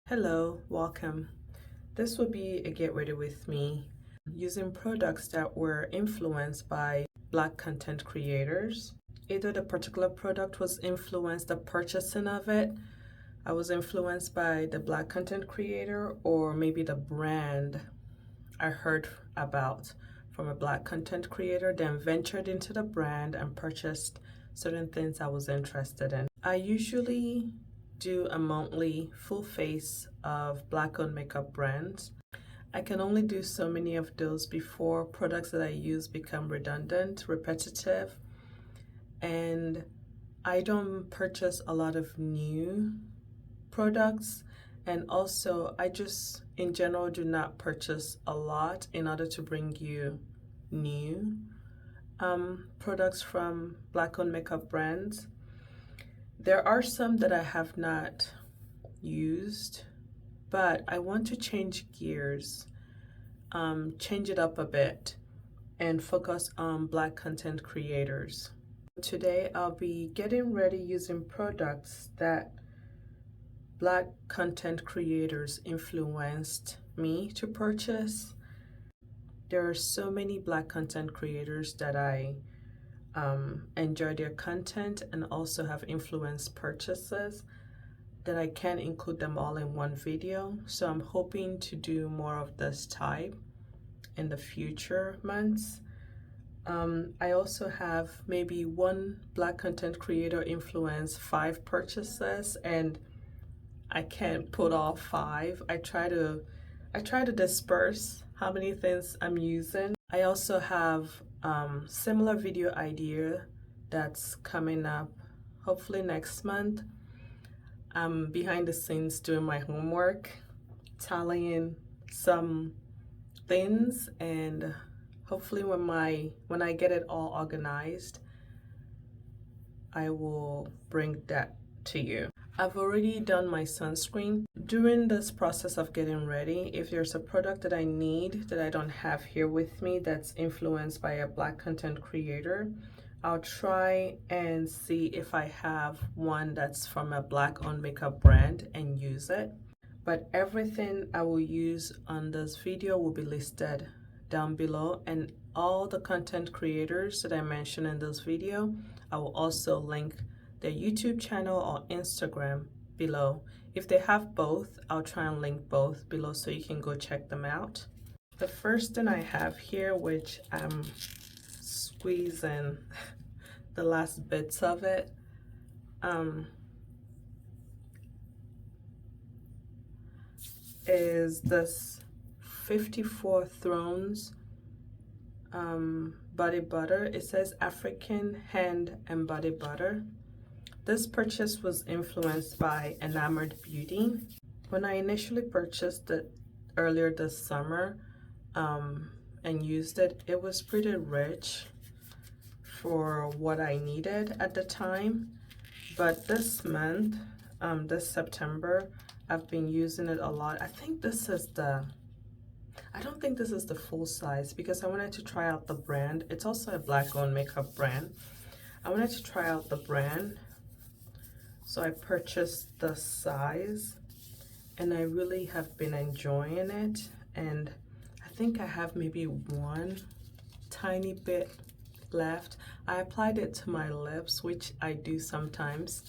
Hello, welcome. This will be a get ready with me using products that were influenced by Black content creators. Either the particular product was influenced, the purchasing of it, I was influenced by the Black content creator, or maybe the brand I heard about from a Black content creator, then ventured into the brand and purchased certain things I was interested in. I usually do a monthly full face of Black owned makeup brands. I can only do so many of those before products that I use become redundant, repetitive, and I don't purchase a lot of new products. And also, I just in general do not purchase a lot in order to bring you new products from Black owned makeup brands. There are some that I have not used, but I want to change gears, change it up a bit, and focus on Black content creators. Today, I'll be getting ready using products that Black content creators influenced me to purchase. There are so many Black content creators that I enjoy their content and also have influenced purchases that I can't include them all in one video. So I'm hoping to do more of this type in the future months. I also have maybe one Black content creator influence 5 purchases, and I can't put all 5. I try to disperse how many things I'm using. I also have similar video idea that's coming up hopefully next month. I'm behind the scenes doing my homework, tallying some things, and hopefully when I get it all organized, I will bring that to you. I've already done my sunscreen. During this process of getting ready, if there's a product that I need that I don't have here with me that's influenced by a Black content creator, I'll try and see if I have one that's from a Black owned makeup brand and use it. But everything I will use on this video will be listed down below, and all the content creators that I mentioned in this video, I will also link their YouTube channel or Instagram below. If they have both, I'll try and link both below so you can go check them out. The first thing I have here, which I'm squeezing the last bits of it, is this 54 Thrones body butter. It says African hand and body butter. This purchase was influenced by Enamored Beauty. When I initially purchased it earlier this summer and used it, it was pretty rich for what I needed at the time. But this month, this September, I've been using it a lot. I think this is I don't think this is the full size because I wanted to try out the brand. It's also a Black owned makeup brand. I wanted to try out the brand. So I purchased the size and I really have been enjoying it. And I think I have maybe one tiny bit left. I applied it to my lips, which I do sometimes.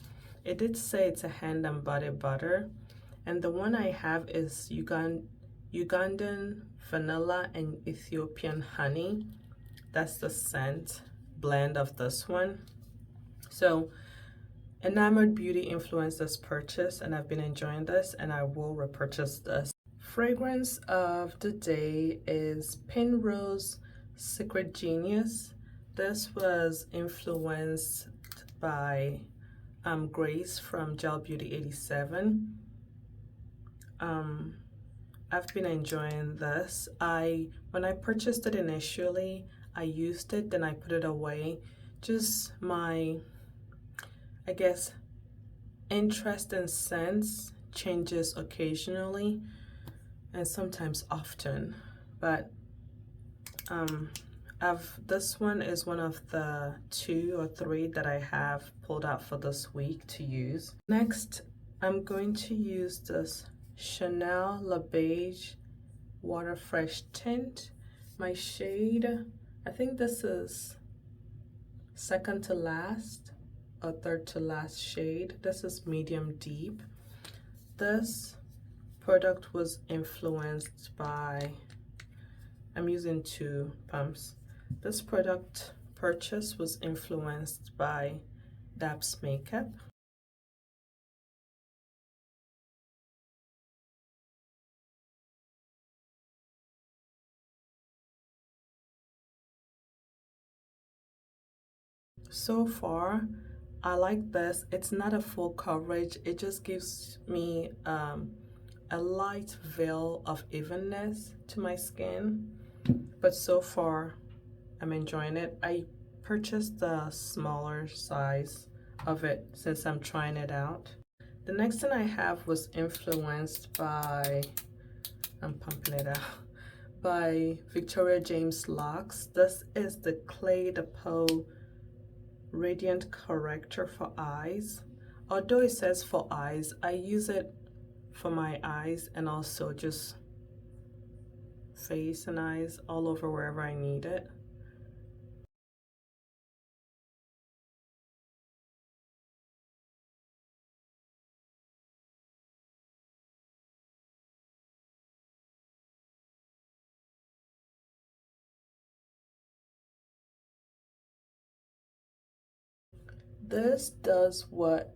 It did say it's a hand and body butter. And the one I have is Ugandan vanilla and Ethiopian honey. That's the scent blend of this one. So Enamored Beauty influenced this purchase and I've been enjoying this and I will repurchase this. Fragrance of the day is Penrose Secret Genius. This was influenced by Grace from Gel Beauty 87. I've been enjoying this. When I purchased it initially, I used it, then I put it away. Just my, I guess, interest in scents changes occasionally and sometimes often, but this one is one of the 2 or 3 that I have pulled out for this week to use. Next, I'm going to use this Chanel Le Beige Water Fresh Tint. My shade, I think this is second to last or third to last shade. This is medium deep. This product was influenced by, I'm using two pumps. This product purchase was influenced by Dab's makeup. So far, I like this. It's not a full coverage. It just gives me a light veil of evenness to my skin. But so far, I'm enjoying it. I purchased the smaller size of it since I'm trying it out. The next thing I have was influenced by, I'm pumping it out, by victoriajameslocks. This is the Clé de Peau Radiant Corrector for Eyes. Although it says for eyes, I use it for my eyes and also just face and eyes all over wherever I need it. This does what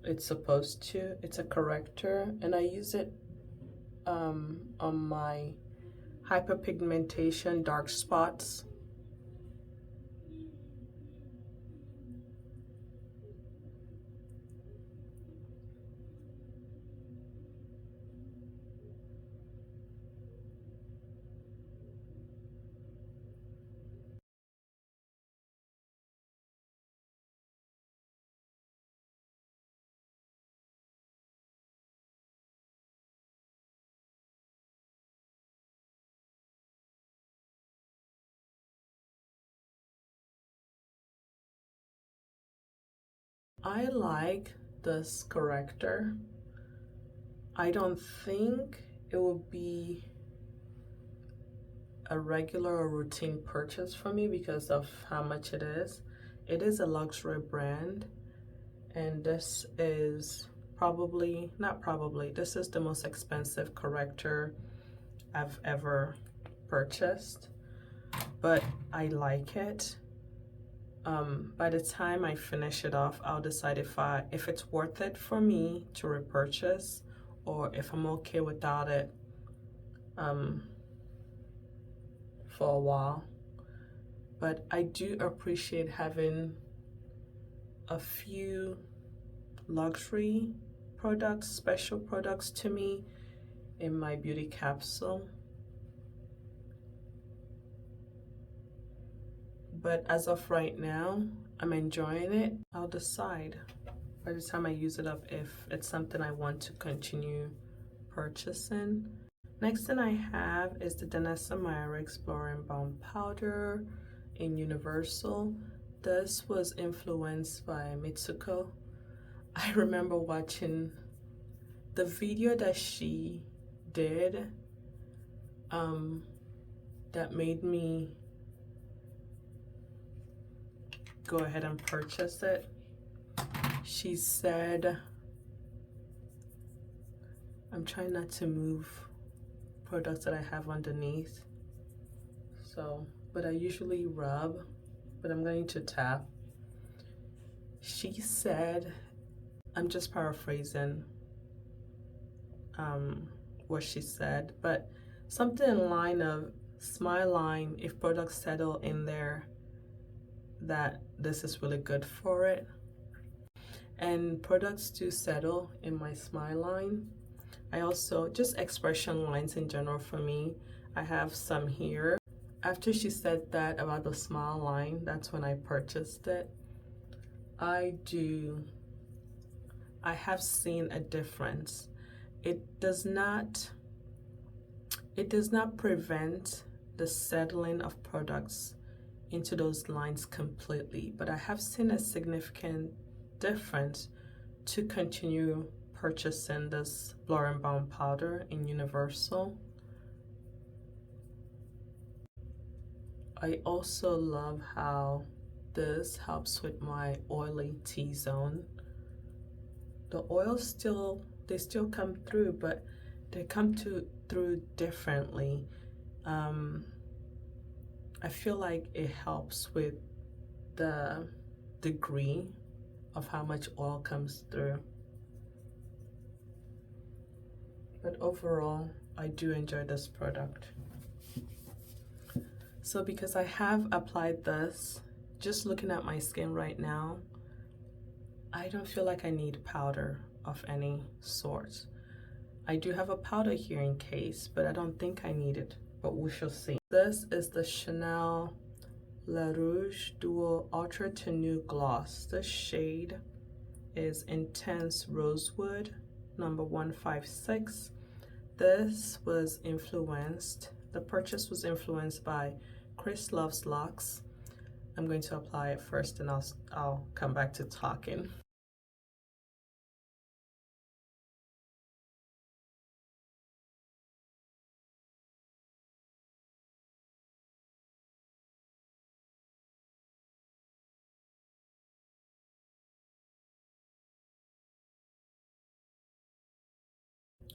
it's supposed to. It's a corrector, and I use it on my hyperpigmentation dark spots. I like this corrector. I don't think it will be a regular or routine purchase for me because of how much it is. It is a luxury brand, and this is this is the most expensive corrector I've ever purchased, but I like it. By the time I finish it off, I'll decide if it's worth it for me to repurchase or if I'm okay without it for a while. But I do appreciate having a few luxury products, special products to me in my beauty capsule. But as of right now, I'm enjoying it. I'll decide by the time I use it up if it's something I want to continue purchasing. Next thing I have is the Danessa Maya Exploring Balm Powder in Universal. This was influenced by Mitsuko. I remember watching the video that she did that made me go ahead and purchase it. She said, I'm trying not to move products that I have underneath, but I usually rub, but I'm going to tap. She said, I'm just paraphrasing what she said, but something in line of smile line, if products settle in there, that this is really good for it. And products do settle in my smile line. I also, just expression lines in general for me, I have some here. After she said that about the smile line, that's when I purchased it. I have seen a difference. It does not prevent the settling of products into those lines completely, but I have seen a significant difference to continue purchasing this Blur and Balm powder in Universal. I also love how this helps with my oily T-zone. The oils they still come through, but they come through differently. I feel like it helps with the degree of how much oil comes through. But overall, I do enjoy this product. So because I have applied this, just looking at my skin right now, I don't feel like I need powder of any sort. I do have a powder here in case, but I don't think I need it, but we shall see. This is the Chanel La Rouge Duo Ultra Tenue Gloss. The shade is Intense Rosewood, number 156. This was the purchase was influenced by chrisloveslocks. I'm going to apply it first and I'll come back to talking.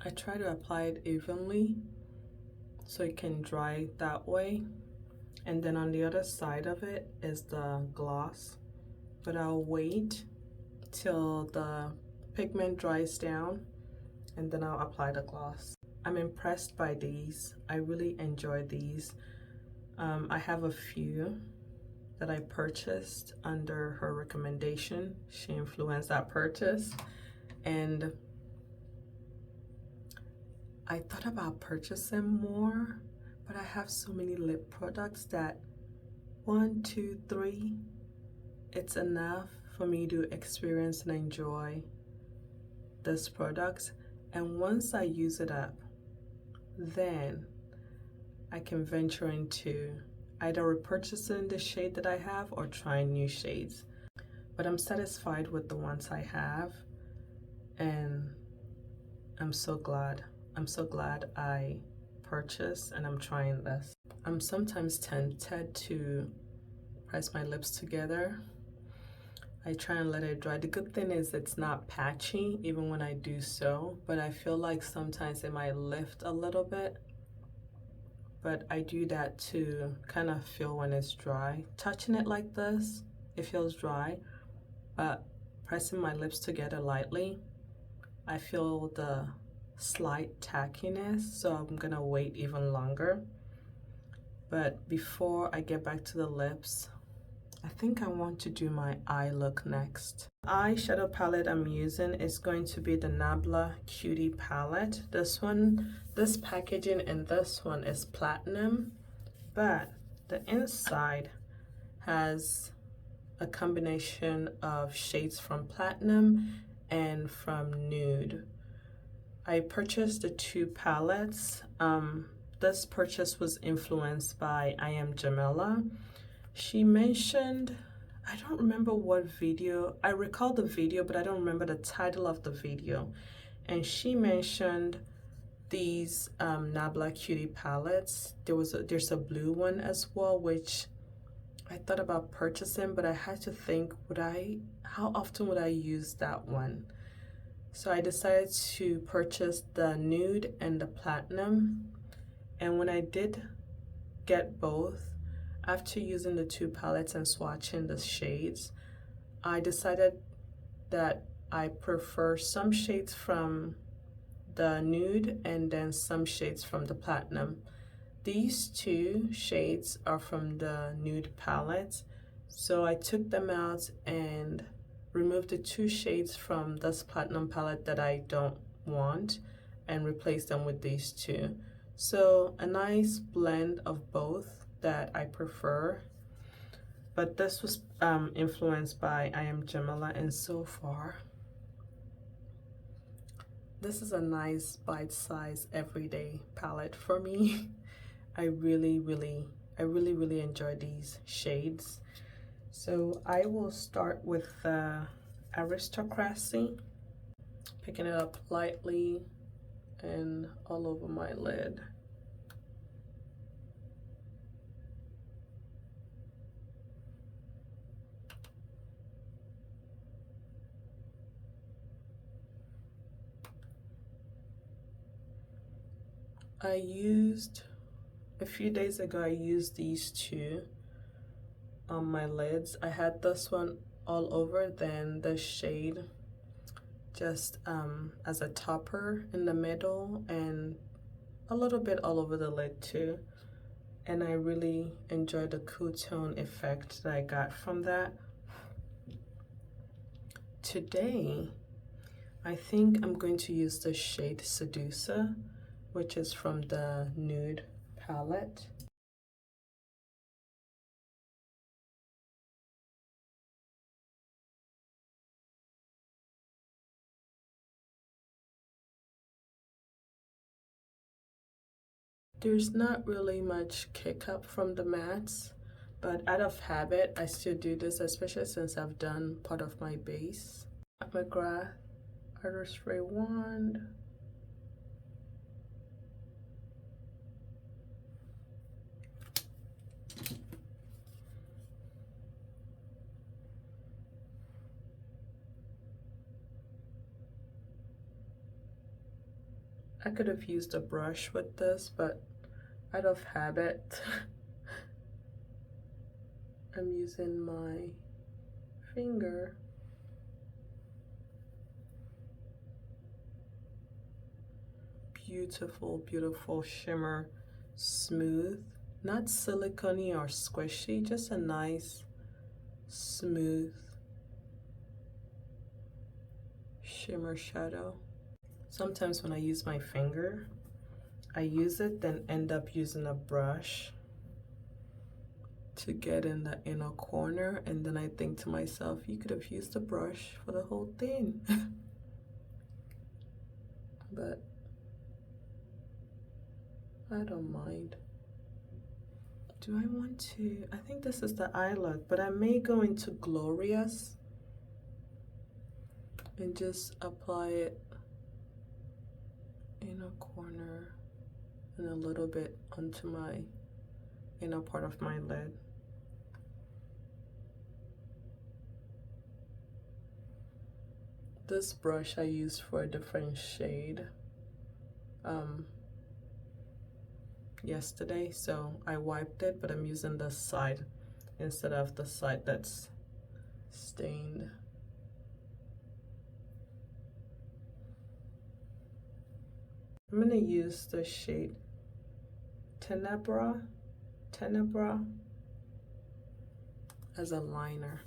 I try to apply it evenly so it can dry that way. And then on the other side of it is the gloss. But I'll wait till the pigment dries down and then I'll apply the gloss. I'm impressed by these. I really enjoy these. I have a few that I purchased under her recommendation. She influenced that purchase. And I thought about purchasing more, but I have so many lip products that 1, 2, 3, it's enough for me to experience and enjoy this product. And once I use it up, then I can venture into either repurchasing the shade that I have or trying new shades. But I'm satisfied with the ones I have, and I'm so glad I purchased and I'm trying this. I'm sometimes tempted to press my lips together. I try and let it dry. The good thing is it's not patchy even when I do so, but I feel like sometimes it might lift a little bit. But I do that to kind of feel when it's dry. Touching it like this, it feels dry, but pressing my lips together lightly, I feel the slight tackiness, so I'm gonna wait even longer. But before I get back to the lips, I think I want to do my eye look next. The eyeshadow palette I'm using is going to be the Nabla Cutie palette. This packaging in this one is platinum, but the inside has a combination of shades from platinum and from nude. I purchased the two palettes. This purchase was influenced by I Am Jamila. She mentioned, I don't remember what video, I recall the video, but I don't remember the title of the video. And she mentioned these Nabla Cutie palettes. There's a blue one as well, which I thought about purchasing, but I had to think, how often would I use that one? So I decided to purchase the nude and the platinum. And when I did get both, after using the two palettes and swatching the shades, I decided that I prefer some shades from the nude and then some shades from the platinum. These two shades are from the nude palette, so I took them out and removed the two shades from this platinum palette that I don't want and replaced them with these two. So a nice blend of both that I prefer. But this was influenced by I Am Jamila, and so far this is a nice bite-sized everyday palette for me. I really enjoy these shades. So I will start with Aristocracy. Picking it up lightly and all over my lid. A few days ago, I used these two on my lids. I had this one all over, then the shade just as a topper in the middle, and a little bit all over the lid too. And I really enjoyed the cool tone effect that I got from that. Today, I think I'm going to use the shade Seducer, which is from the Nude palette. There's not really much kick up from the mattes, but out of habit, I still do this, especially since I've done part of my base. McGrath Artist Spray Wand. I could have used a brush with this, but out of habit, I'm using my finger. Beautiful, beautiful shimmer, smooth, not silicone or squishy, just a nice, smooth shimmer shadow. Sometimes when I use my finger, I use it, then end up using a brush to get in the inner corner, and then I think to myself, you could have used a brush for the whole thing. But I don't mind. Do I want to? I think this is the eye look, but I may go into Glorious and just apply it inner corner and a little bit onto my inner part of my lid. This brush I used for a different shade yesterday, so I wiped it, but I'm using this side instead of the side that's stained. I'm gonna use the shade Tenebra as a liner.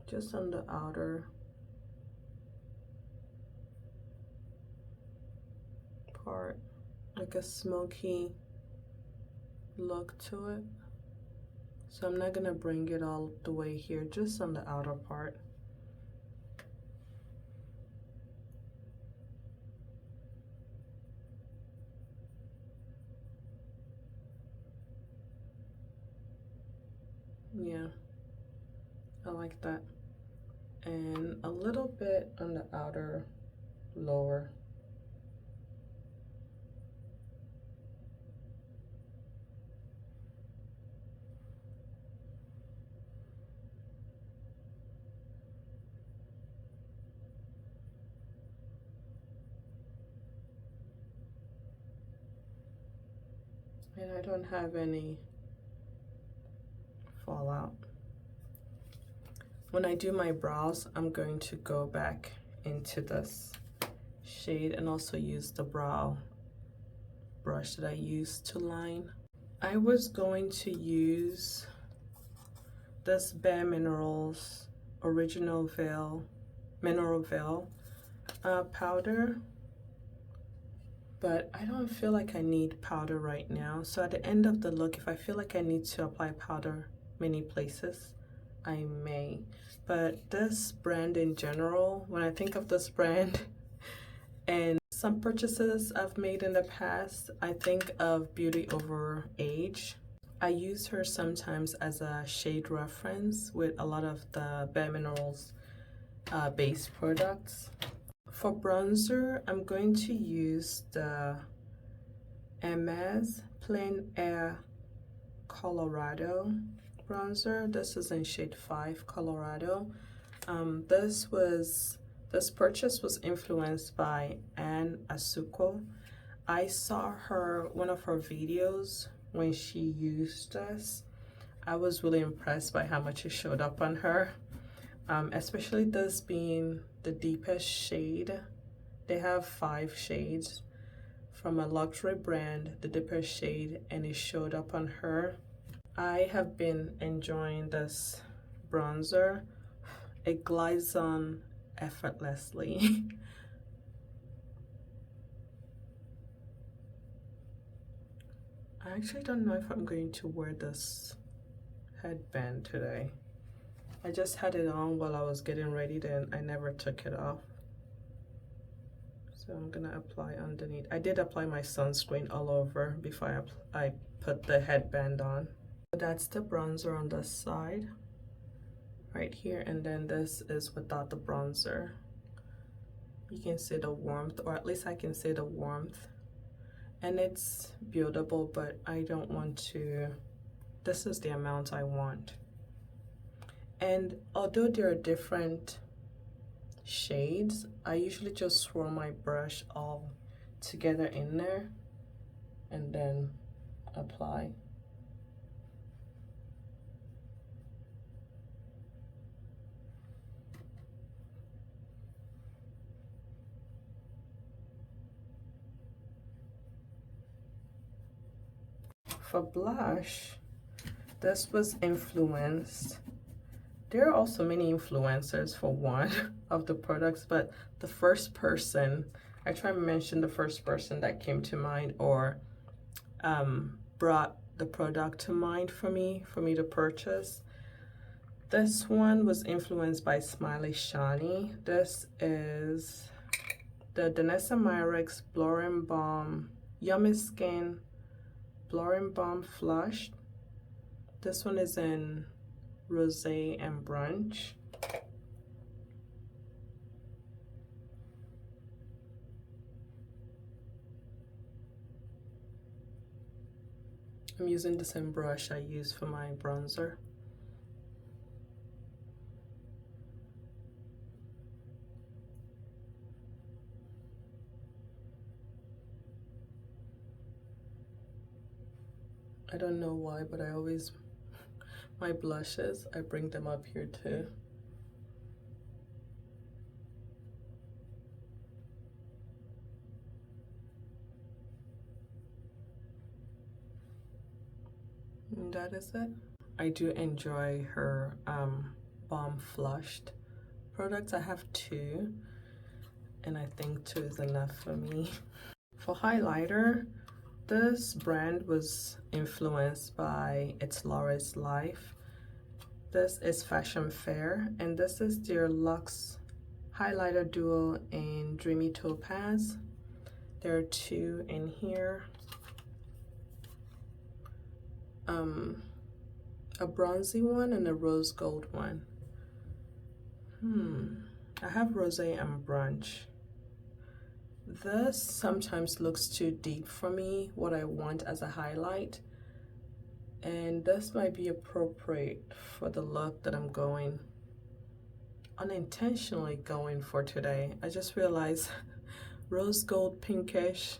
Just on the outer part, like a smoky look to it. So I'm not gonna bring it all the way here, just on the outer part. Yeah, I like that. And a little bit on the outer lower. And I don't have any fallout. When I do my brows, I'm going to go back into this shade and also use the brow brush that I used to line. I was going to use this Bare Minerals Original Veil, Mineral Veil powder, but I don't feel like I need powder right now. So at the end of the look, if I feel like I need to apply powder many places, I may. But this brand in general, when I think of this brand and Some purchases I've made in the past, I think of Beauty Over Age. I use her sometimes as a shade reference with a lot of the Bare Minerals base products. For bronzer, I'm going to use the Hermes Plein Air Colorado bronzer. This is in shade 5 Colorado. This purchase was influenced by Anne Asuko. I saw one of her videos when she used this. I was really impressed by how much it showed up on her, especially this being the deepest shade. They have 5 shades from a luxury brand, the deepest shade, and it showed up on her. I have been enjoying this bronzer. It glides on effortlessly. I actually don't know if I'm going to wear this headband today. I just had it on while I was getting ready, then I never took it off. So I'm gonna apply underneath. I did apply my sunscreen all over before I put the headband on. That's the bronzer on this side right here, and then this is without the bronzer. You can see the warmth, or at least I can see the warmth, and it's buildable, but I don't want to. This is the amount I want. And although there are different shades, I usually just swirl my brush all together in there and then apply. For blush, this was influenced. There are also many influencers for one of the products, but the first person, I try to mention the first person that came to mind or brought the product to mind for me to purchase. This one was influenced by Smiley Shani. This is the Danessa Myricks Blurring Balm Yummy Skin Blurring Balm Flush. This one is in Rosé and Brunch. I'm using the same brush I use for my bronzer. I don't know why, but I always, my blushes, I bring them up here too. And that is it. I do enjoy her Balm Flushed products. I have 2, and I think 2 is enough for me. For highlighter, this brand was influenced by It's Laura's Life. This is Fashion Fair, and this is their Luxe Highlighter Duo in Dreamy Topaz. There are 2 in here. A bronzy one and a rose gold one. I have Rosé and Brunch. This sometimes looks too deep for me, what I want as a highlight, and this might be appropriate for the look that I'm unintentionally going for today. I just realized rose gold pinkish,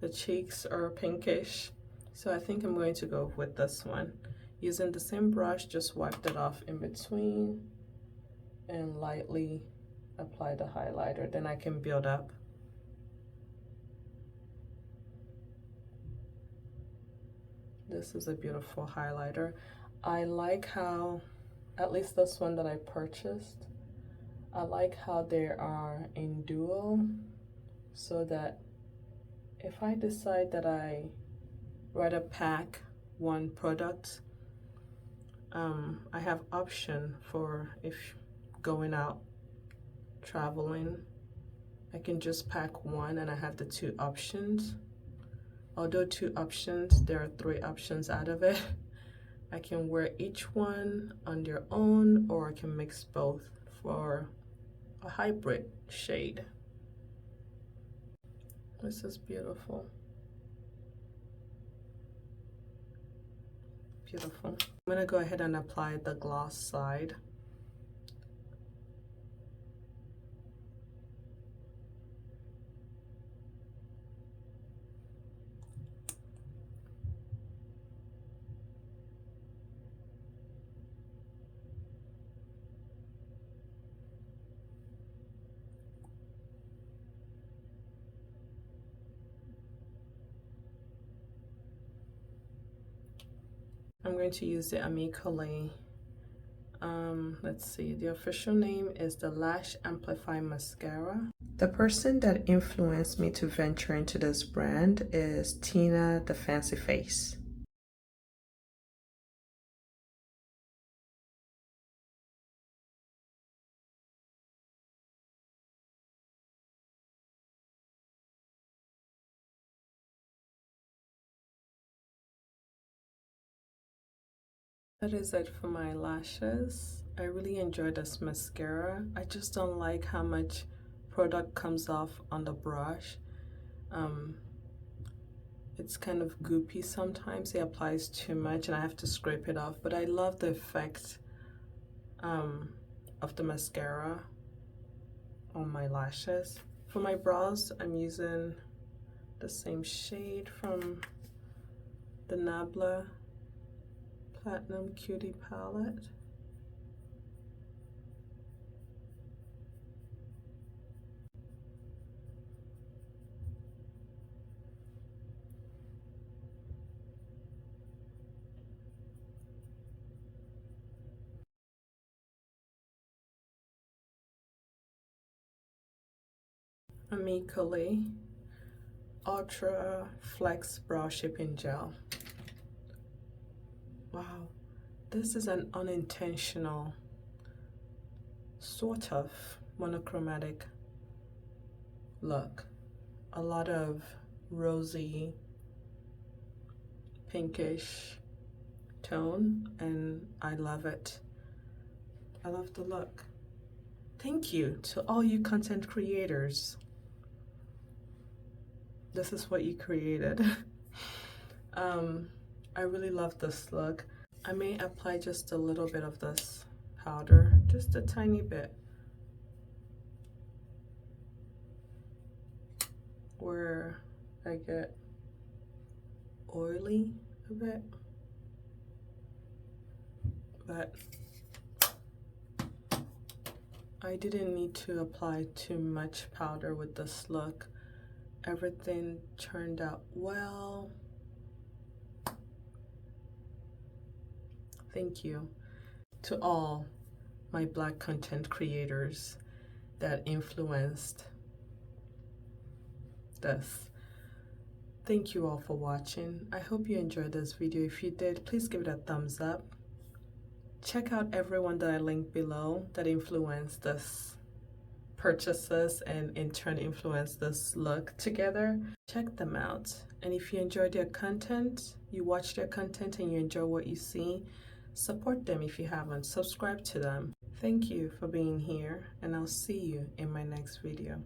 the cheeks are pinkish, so I think I'm going to go with this one. Using the same brush, just wiped it off in between and lightly apply the highlighter, then I can build up. This is a beautiful highlighter. I like how, at least this one that I purchased, I like how they are in duo, so that if I decide that I rather pack one product, I have option for if going out traveling I can just pack one and I have the 2 options. Although 2 options, there are 3 options out of it. I can wear each one on their own, or I can mix both for a hybrid shade. This is beautiful. Beautiful. I'm gonna go ahead and apply the gloss side. I'm going to use the Amicale. Let's see, the official name is the Lash Amplify Mascara. The person that influenced me to venture into this brand is Tina the Fancy Face. That is it for my lashes. I really enjoy this mascara. I just don't like how much product comes off on the brush. It's kind of goopy sometimes. It applies too much and I have to scrape it off, but I love the effect of the mascara on my lashes. For my brows, I'm using the same shade from the Nabla Platinum Cutie palette. Amicale Ultra Flex Brow Shaping Gel. Wow, this is an unintentional sort of monochromatic look. A lot of rosy pinkish tone, and I love it. I love the look. Thank you to all you content creators. This is what you created. I really love this look. I may apply just a little bit of this powder, just a tiny bit, where I get oily a bit, but I didn't need to apply too much powder with this look. Everything turned out well. Thank you to all my Black content creators that influenced this. Thank you all for watching. I hope you enjoyed this video. If you did, please give it a thumbs up. Check out everyone that I linked below that influenced this purchases and in turn influenced this look together. Check them out. And if you enjoy their content, you watch their content and you enjoy what you see, support them. If you haven't, subscribe to them. Thank you for being here, and I'll see you in my next video.